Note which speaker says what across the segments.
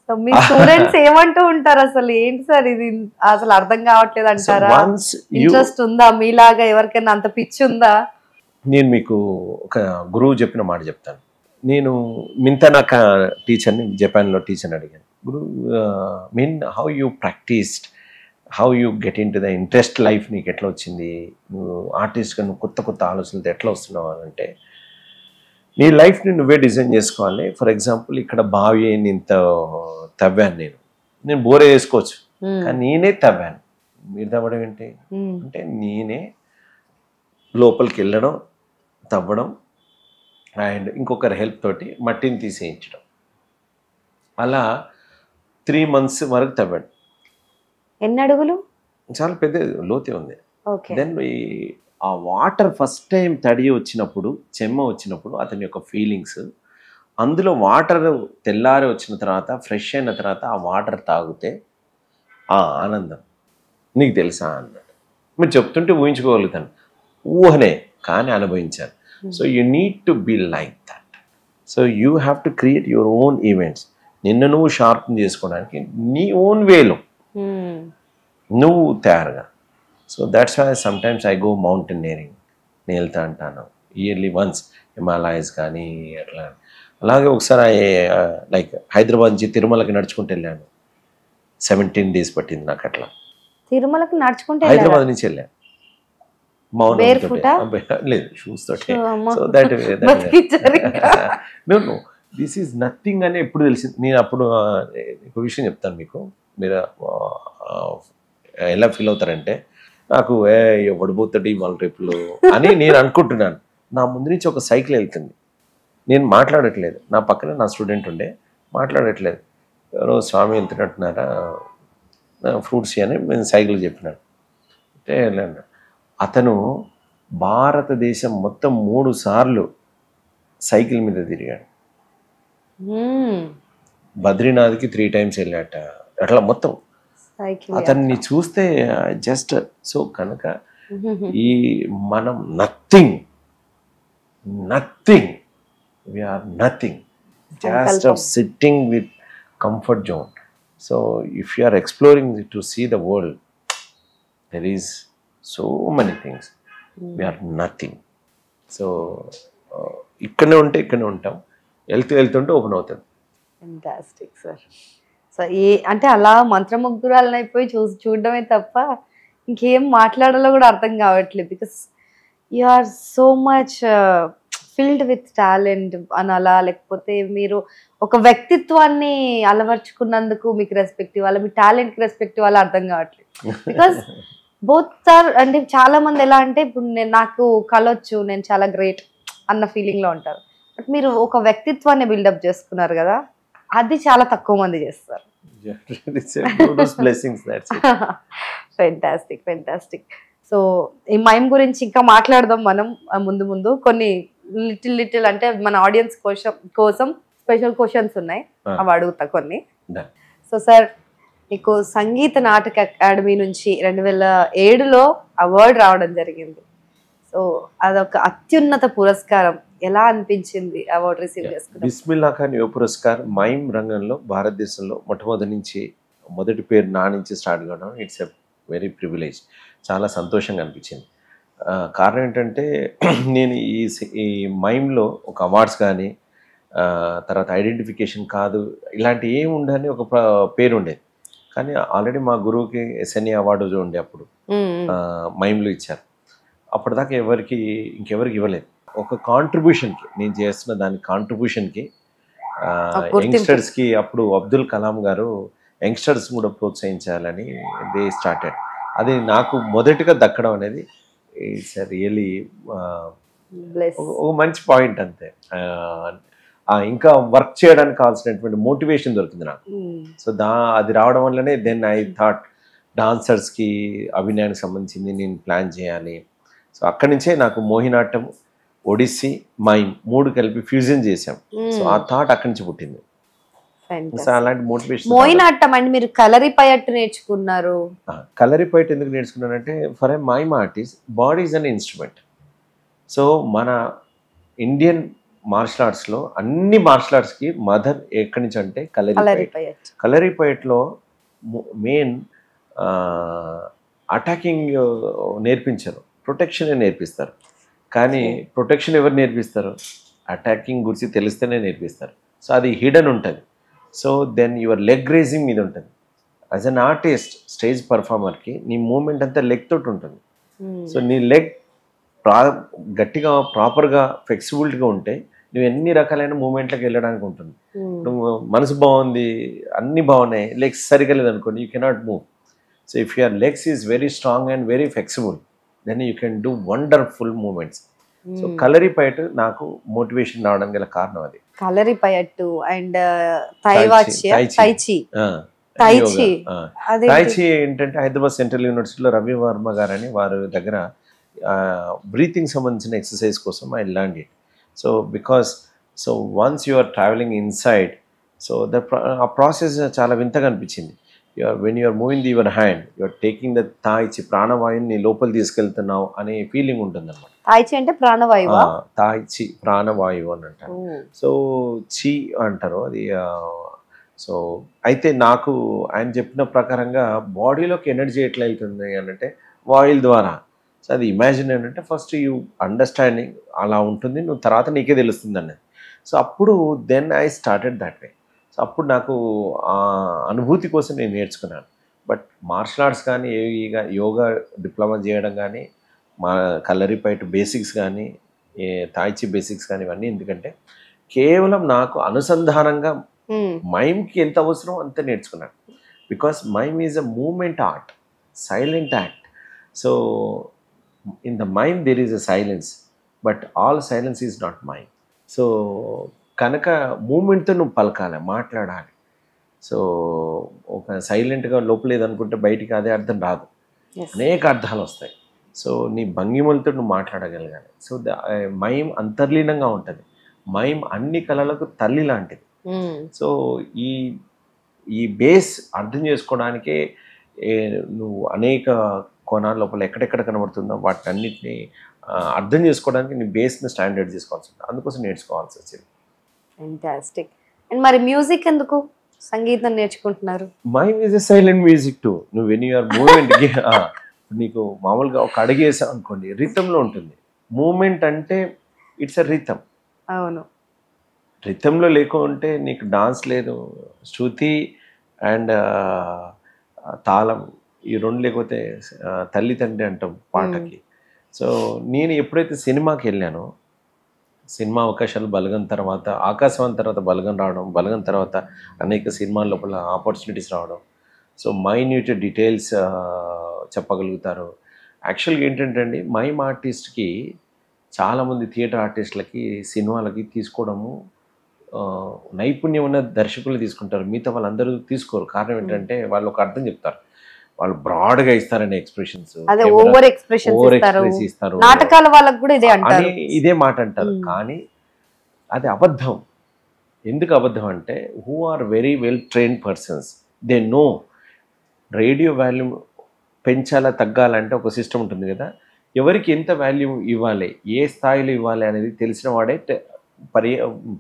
Speaker 1: So మీ students ఏమంటూ ఉంటారు అసలు? ఏంటి సార్ ఇది అసలు అర్థం కావట్లేదు అంటారా? ఇంట్రెస్ట్ ఉందా మీలాగా? ఎవరికైనా అంత పిచ్చి ఉందా?
Speaker 2: నేను మీకు ఒక గురువు చెప్పిన మాట చెప్తాను. నేను మింతనాక టీచర్ని, జపాన్లో టీచర్ని అడిగాను, గురువు mean how you practised, how you get into the interest life నీకు ఎట్లా వచ్చింది, నువ్వు ఆర్టిస్ట్గా నువ్వు కొత్త కొత్త ఆలోచనలతో ఎట్లా వస్తున్నావు అని అంటే, నీ లైఫ్ని నువ్వే డిజైన్ చేసుకోవాలి. ఫర్ ఎగ్జాంపుల్ ఇక్కడ బావి ఇంత తవ్వాను, నేను బోరే వేసుకోవచ్చు, కానీ నేనే తవ్వాను. మీరు తవ్వడం ఏంటి అంటే, నేనే లోపలికి వెళ్ళడం, తవ్వడం అండ్ ఇంకొకరి హెల్ప్ తోటి మట్టిని తీసేయించడం. అలా 3 months వరకు తవ్వాడు.
Speaker 1: ఎన్ని అడుగులు? చాలా
Speaker 2: పెద్ద లోతే ఉంది. దెన్ ఆ వాటర్ ఫస్ట్ టైం తడి వచ్చినప్పుడు, చెమ్మ వచ్చినప్పుడు అతని యొక్క ఫీలింగ్స్, అందులో వాటర్ తెల్లారి వచ్చిన తర్వాత ఫ్రెష్ అయిన తర్వాత ఆ వాటర్ తాగితే ఆ ఆనందం నీకు తెలుసా అన్నాడు. మీరు చెప్తుంటే ఊహించుకోగలుగుతాను, ఊహనే కానీ అనుభవించాను. So you need to be like that. So you have to create your own events. నిన్ను నువ్వు షార్ప్ చేసుకోవడానికి నీ ఓన్ వేలో నువ్వు తయారుగా. So that's why sometimes I go mountaineering. నేను వెళ్తా అంటాను ఇయర్లీ వన్స్ హిమాలయస్ కానీ అట్లా. అలాగే ఒకసారి లైక్ హైదరాబాద్ నుంచి తిరుమలకి నడుచుకుంటూ వెళ్ళాను. 17 days పట్టింది నాకు. అట్లా తిరుమలకి నడుచుకుంటే హైదరాబాద్ నుంచి వెళ్ళాను. లేదు, షూస్ తోటి. So that no this is nothing అని ఎప్పుడు తెలిసింది. నేను అప్పుడు ఒక విషయం చెప్తాను మీకు, మీరు ఎలా ఫీల్ అవుతారంటే, నాకు పడిపోతాడు వాళ్ళ రేపులు అని నేను అనుకుంటున్నాను. నా ముందు నుంచి ఒక సైకిల్ వెళ్తుంది, నేను మాట్లాడట్లేదు. నా పక్కన నా స్టూడెంట్ ఉండే, మాట్లాడట్లేదు. ఎవరో స్వామి వెళ్తున్నట్టున్నారా ఫ్రూట్స్ అని నేను సైకిల్ చెప్పినాను. అంటే అతను భారతదేశం మొత్తం 3 సార్లు సైకిల్ మీద తిరిగాడు. బద్రీనాథ్కి 3 times వెళ్ళాట. అట్లా మొత్తం అతన్ని చూస్తే జస్ట్ సో కనుక ఈ మనం nothing we are nothing, just of sitting with comfort zone. So if you are exploring to see the world, there is so many things, we are nothing. So ఇక్కడనే ఉంటే ఇక్కడనే ఉంటాం, వెళ్తుంటే ఓపెన్ అవుతుంది.
Speaker 1: Fantastic sir. సో అంటే అలా మంత్రముగ్ధురాలను అయిపోయి చూడడమే తప్ప ఇంకేం మాట్లాడాలో కూడా అర్థం కావట్లేదు. Because you are so much filled with talent అనాలా, లేకపోతే మీరు ఒక వ్యక్తిత్వాన్ని అలవర్చుకున్నందుకు మీకు రెస్పెక్ట్ ఇవ్వాలి, మీ టాలెంట్కి రెస్పెక్ట్ ఇవ్వాలి, అర్థం కావట్లేదు. బికాస్ బోత్ ఆర్, అంటే చాలా మంది ఎలా అంటే, ఇప్పుడు నాకు కలొచ్చు, నేను చాలా గ్రేట్ అన్న ఫీలింగ్లో ఉంటారు. బట్ మీరు ఒక వ్యక్తిత్వాన్ని బిల్డప్ చేసుకున్నారు కదా, అది చాలా తక్కువ మంది చేస్తారు. ఫెంటాస్టిక్. సో ఈ మైమ్ గురించి ఇంకా మాట్లాడదాం మనం ముందు. కొన్ని లిటిల్ అంటే మన ఆడియన్స్ కోసం స్పెషల్ క్వశ్చన్స్ ఉన్నాయి, అవి అడుగుతా కొన్ని. సో సార్, మీకు సంగీత నాటక అకాడమీ నుంచి 2007లో అవార్డు రావడం జరిగింది. సో అదొక అత్యున్నత పురస్కారం. ఎలా అనిపించింది అవార్డు రిసీవ్ చేసుకున్నారు?
Speaker 2: బిస్మిల్లా ఖాన్ యువ పురస్కార్ మైమ్ రంగంలో భారతదేశంలో మొదటి పేరు నా నుంచి స్టార్ట్ కావడం, ఇట్స్ ఎ వెరీ ప్రివిలేజ్. చాలా సంతోషంగా అనిపించింది. కారణం ఏంటంటే, నేను ఈ మైమ్లో ఒక అవార్డ్స్ కానీ తర్వాత ఐడెంటిఫికేషన్ కాదు, ఇలాంటి ఏమి ఉండని ఒక పేరు ఉండేది. కానీ ఆల్రెడీ మా గురువుకి SNA అవార్డు ఉండే, అప్పుడు మైమ్లో ఇచ్చారు. అప్పటిదాకా ఇంకెవరికి ఇవ్వలేదు. ఒక కాంట్రిబ్యూషన్కి, నేను చేస్తున్న దాని కాంట్రిబ్యూషన్కి యంగ్స్టర్స్కి, అప్పుడు అబ్దుల్ కలాం గారు యంగ్స్టర్స్ కూడా ప్రోత్సహించాలని దే స్టార్టెడ్. అది నాకు మొదటిగా దక్కడం అనేది ఇట్స్ రియలీ ఒక మంచి పాయింట్. అంతే. ఇంకా వర్క్ చేయడానికి కావాల్సినటువంటి మోటివేషన్ దొరికింది నాకు. సో అది రావడం వల్లనే దెన్ ఐ థాట్ డాన్సర్స్కి అభినయానికి సంబంధించింది నేను ప్లాన్ చేయాలి. సో అక్కడి నుంచే నాకు మోహినాట్టం, ఒడిస్సీ, మైమ్ 3 కలిపి ఫ్యూజన్ చేసాం. సో ఆ థాట్ అక్కడి నుంచి పుట్టింది. అలాంటి మోటివేషన్.
Speaker 1: మోహినాట్టం అంటే మీరు కలరిపయట్టు నేర్చుకున్నారు?
Speaker 2: కలరిపయట్ ఎందుకు నేర్చుకున్నానంటే, for a mime artist body is an instrument. So మన ఇండియన్ మార్షల్ ఆర్ట్స్లో అన్ని మార్షల్ ఆర్ట్స్కి మదర్ ఎక్కడి నుంచి అంటే
Speaker 1: కలరిపయట్.
Speaker 2: కలరిపయట్లో మెయిన్ అటాకింగ్ నేర్పించరు, ప్రొటెక్షనే నేర్పిస్తారు. కానీ ప్రొటెక్షన్ ఎవరు నేర్పిస్తారు? అటాకింగ్ గురించి తెలిస్తేనే నేర్పిస్తారు. సో అది హిడెన్ ఉంటుంది. So then your leg raising మీద ఉంటుంది. యాజ్ అన్ ఆర్టిస్ట్ స్టేజ్ పర్ఫార్మర్కి నీ మూమెంట్ అంతా లెగ్ తోటి ఉంటుంది. సో నీ లెగ్ గట్టిగా ప్రాపర్గా ఫ్లెక్సిబిలిటీగా ఉంటే నువ్వు ఎన్ని రకాలైన మూమెంట్లకు వెళ్ళడానికి ఉంటుంది. నువ్వు మనసు బాగుంది, అన్నీ బాగున్నాయి, లెగ్స్ సరిగా లేదనుకోండి, you cannot move. So if your legs is very strong and very flexible, then you can do wonderful movements. So Kalaripayat నాకు మోటివేషన్ రావడం గల కారణం అది.
Speaker 1: కలరిపయట్టు అండ్ తైచి
Speaker 2: ఏంటంటే హైదరాబాద్ సెంట్రల్ యూనివర్సిటీలో రవి వర్మ గారు అని వారి దగ్గర బ్రీతింగ్ సంబంధించిన ఎక్సర్సైజ్ కోసం I learn it. So because so once you are travelling inside, so ఆ ప్రాసెస్ చాలా వింతగా అనిపించింది. When you're moving your hand, you're taking the tai chi ప్రాణవాయువుని లోపల తీసుకెళ్తున్నావు అనే ఫీలింగ్ ఉంటుంది అనమాట.
Speaker 1: తాయిచి అంటే ప్రాణవాయువు,
Speaker 2: తాయిచి ప్రాణవాయువు అని అంటారు. సో చి అంటారు అది. సో అయితే నాకు ఆయన చెప్పిన ప్రకారంగా బాడీలోకి ఎనర్జీ ఎట్లా వెళ్తుంది అని అంటే వాయిల్ ద్వారా. సో అది ఇమాజిన్ ఏంటంటే ఫస్ట్ యూ అండర్స్టాండింగ్ అలా ఉంటుంది, నువ్వు తర్వాత నీకే తెలుస్తుంది అన్నది. సో అప్పుడు then I started that way. So అప్పుడు నాకు ఆ అనుభూతి కోసం నేను నేర్చుకున్నాను. బట్ మార్షల్ ఆర్ట్స్ కానీ యోగా డిప్లొమా చేయడం కానీ, మా కలరిపయట్ బేసిక్స్ కానీ, తాయిచి బేసిక్స్ కానీ, ఇవన్నీ ఎందుకంటే కేవలం నాకు అనుసంధానంగా మైమ్కి ఎంత అవసరం అంత నేర్చుకున్నాను. Because mime is a moment art, silent act. So in the mime there is a silence, but all silence is not mime. So కనుక మూమెంట్తో నువ్వు పలకాలి, మాట్లాడాలి. సో ఒక సైలెంట్గా లోపలేదనుకుంటే బయటికి అదే అర్థం రాదు, అనేక అర్థాలు వస్తాయి. సో నీ భంగిమలతో నువ్వు మాట్లాడగలగాలి. సో మైమ్ అంతర్లీనంగా ఉంటుంది. మైమ్ అన్ని కళలకు తల్లి లాంటిది. సో ఈ బేస్ అర్థం చేసుకోవడానికే నువ్వు అనేక కోణాల లోపల ఎక్కడెక్కడ కనబడుతుందో వాటిని అన్నిటినీ అర్థం చేసుకోవడానికి నీ బేస్ని స్టాండర్డ్ చేసుకోవాల్సి ఉంటుంది. అందుకోసం నేర్చుకోవాల్సి వచ్చింది.
Speaker 1: ఫెంటాస్టిక్. అండ్ మరి మ్యూజిక్ ఎందుకు సంగీతం నేర్చుకుంటున్నారు?
Speaker 2: Mime is a silent music to. నువ్వు వెన్ యూఆర్ మూవ్మెంట్కి నీకు మామూలుగా ఒక అడిగేసావు అనుకోండి, రిథంలో ఉంటుంది. మూమెంట్ అంటే ఇట్స్ ఎ రిథం.
Speaker 1: అవును,
Speaker 2: రిథంలో లేకుంటే నీకు డాన్స్ లేదు. శృతి అండ్ తాళం ఈ రెండు లేకపోతే తల్లి తండ్రి అంటాం పాటకి. సో నేను ఎప్పుడైతే సినిమాకి వెళ్ళానో, సినిమా అవకాశాలు బలగం తర్వాత, ఆకాశవాణి తర్వాత బలగం రావడం, బలగం తర్వాత అనేక సినిమాల లోపల ఆపర్చునిటీస్ రావడం. సో మైన్యూట్ డీటెయిల్స్ చెప్పగలుగుతారు. యాక్చువల్గా ఏంటంటే అండి, మైమ్ ఆర్టిస్ట్కి చాలామంది థియేటర్ ఆర్టిస్టులకి సినిమాలకి తీసుకోవడము నైపుణ్యం ఉన్న దర్శకులు తీసుకుంటారు, మిగతా వాళ్ళందరూ తీసుకోరు. కారణం ఏంటంటే వాళ్ళు ఒక అర్థం చెప్తారు, వాళ్ళు బ్రాడ్గా ఇస్తారనే ఎక్స్ప్రెషన్స్,
Speaker 1: ఓవర్ ఎక్స్ప్రెస్ ఇస్తారు. నాటకాల వాళ్ళకి కూడా
Speaker 2: ఇదే మాట అంటారు. కానీ అది అబద్ధం. ఎందుకు అబద్ధం అంటే, who are very well trained persons, they know radio volume పెంచాలా తగ్గాలంటే ఒక సిస్టమ్ ఉంటుంది కదా, ఎవరికి ఎంత వాల్యూ ఇవ్వాలి, ఏ స్థాయిలో ఇవ్వాలి అనేది తెలిసిన వాడే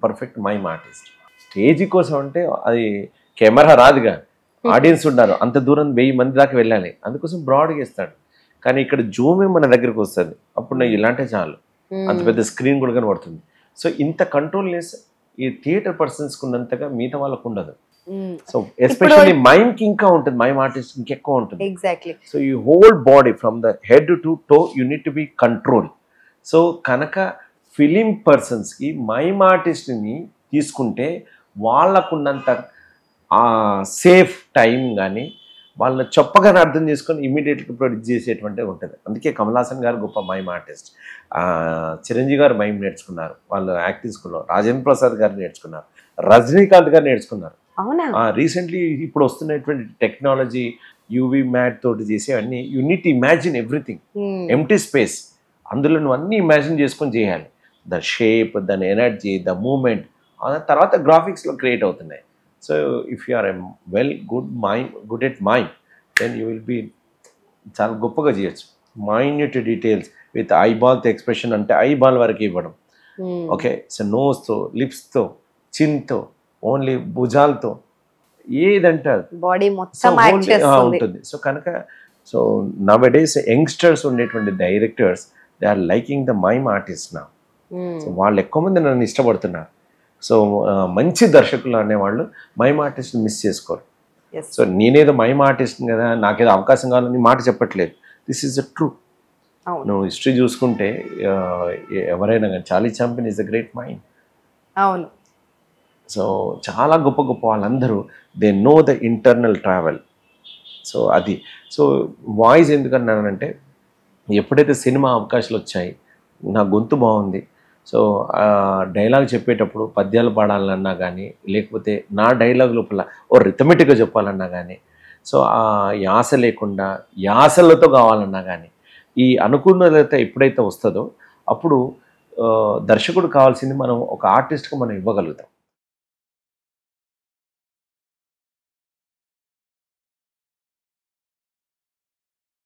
Speaker 2: పర్ఫెక్ట్ మైమ్ ఆర్టిస్ట్. స్టేజ్ కోసం అంటే అది కెమెరా రాదుగా, ఆడియన్స్ ఉన్నారు, అంత దూరం 1000 మంది దాకా వెళ్ళాలి, అందుకోసం బ్రాడ్గా ఇస్తాడు. కానీ ఇక్కడ జూమే మన దగ్గరకు వస్తుంది, అప్పుడు నాకు ఇలాంటే చాలు, అంత పెద్ద స్క్రీన్ కూడా కనబడుతుంది. సో ఇంత కంట్రోల్నెస్ ఈ థియేటర్ పర్సన్స్కి ఉన్నంతగా మిగతా వాళ్ళకు ఉండదు. సో ఎస్పెషల్లీ మైమ్ కి ఇంకా ఉంటుంది, మైమ్ ఆర్టిస్ట్ ఇంకెక్కువ ఉంటుంది.
Speaker 1: ఎగ్జాక్ట్లీ.
Speaker 2: సో ఈ whole body from the head to toe you need to be control. So కనుక ఫిలిం పర్సన్స్కి మైమ్ ఆర్టిస్ట్ని తీసుకుంటే వాళ్ళకున్నంత సేఫ్ టైం కానీ వాళ్ళని చెప్పగానే అర్థం చేసుకొని ఇమీడియట్గా ప్రొడ్యూస్ చేసేటువంటి ఉంటుంది. అందుకే కమల్ హాసన్ గారు గొప్ప మైమ్ ఆర్టిస్ట్, చిరంజీవి గారు మైమ్ నేర్చుకున్నారు వాళ్ళు యాక్టింగ్ స్కూల్లో, రాజేంద్ర ప్రసాద్ గారు నేర్చుకున్నారు, రజనీకాంత్ గారు నేర్చుకున్నారు. రీసెంట్లీ ఇప్పుడు వస్తున్నటువంటి టెక్నాలజీ యూవీ మ్యాట్ తోటి చేసేవన్నీ you need to imagine everything, empty space, అందులో నువ్వు అన్నీ ఇమాజిన్ చేసుకొని చేయాలి. ద షేప్, దాని ఎనర్జీ, ద మూమెంట్, తర్వాత గ్రాఫిక్స్లో క్రియేట్ అవుతున్నాయి. So if you are a good at mime, then you will be చాలా గొప్పగా చేయొచ్చు. Minute details with eyeball expression, అంటే ఐబాల్ వరకు ఇవ్వడం, ఓకే. సో నోస్తో, లిప్స్తో, చిన్తో, ఓన్లీ భుజాలతో ఏదంటే
Speaker 1: బాడీ మొత్తం యాక్ట్ చేస్తుంది
Speaker 2: ఉంటుంది. సో కనుక సో నవ్ డేస్ యంగ్స్టర్స్ ఉండేటువంటి directors they are liking the mime artist నా. సో వాళ్ళు ఎక్కువ మంది నన్ను ఇష్టపడుతున్నారు. సో మంచి దర్శకులు అనేవాళ్ళు మైమ్ ఆర్టిస్ట్ మిస్ చేసుకోరు. సో నేనేదో మైమ్ ఆర్టిస్ట్ కదా, నాకేదో అవకాశం కావాలని మాట చెప్పట్లేదు. This is the true. నువ్వు హిస్టరీ చూసుకుంటే ఎవరైనా కానీ Charlie Chaplin is the great mind.
Speaker 1: అవును.
Speaker 2: సో చాలా గొప్ప గొప్ప వాళ్ళందరూ they know the internal travel. So అది. సో వాయిస్ ఎందుకన్నానంటే ఎప్పుడైతే సినిమా అవకాశాలు వచ్చాయి, నా గొంతు బాగుంది. సో డైలాగ్ చెప్పేటప్పుడు పద్యాలు పాడాలన్నా కానీ, లేకపోతే నా డైలాగ్ లోపల ఓ రిథమెటిక్గా చెప్పాలన్నా కానీ, సో ఆ యాస లేకుండా యాసలతో కావాలన్నా కానీ, ఈ అనుకూలత ఎప్పుడైతే వస్తుందో అప్పుడు దర్శకుడు కావాల్సింది మనం ఒక ఆర్టిస్ట్గా మనం ఇవ్వగలుగుతాం.